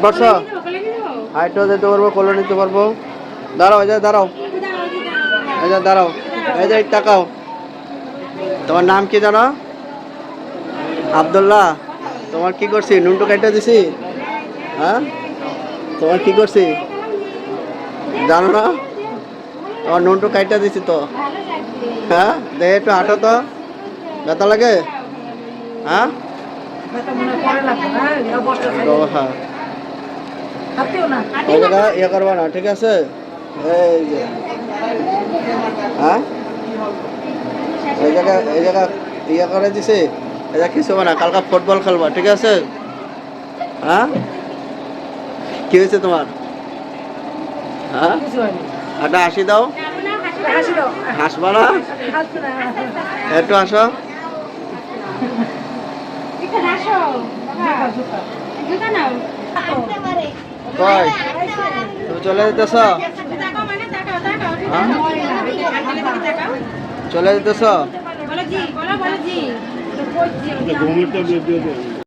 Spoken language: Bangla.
পারছো? হাইটও যেতে পারবো, কোলে নিতে পারবো। দাঁড়াও, এই যে দাঁড়াও, এই যে দাঁড়াও, এই যে তাকাও। তোমার নাম কি জানো? আব্দুল্লাহ। তোমার কি করছি? নুনটু কাইটা দিছি? হ্যাঁ, তোমার কি করছি জানো না? তোমার নুনটু কাইটা দিছি তো। হ্যাঁ, দেখে একটু হাঁটো তো, ব্যথা লাগে? হ্যাঁ, হ্যাঁ, এই জায়গায় ইয়ে করবা না, ঠিক আছে? এই যে, হ্যাঁ, এই জায়গা ইয়ে করে দিছে। এটা কিছু না, কালকা ফুটবল খেলবা, ঠিক আছে? হ্যাঁ, কি হয়েছে তোমার? হ্যাঁ, একটা হাসি দাও। হাসবা না? একটু হাসো। কই তুমি চলে যেতেছ? হ্যাঁ? চলে যেতেছ?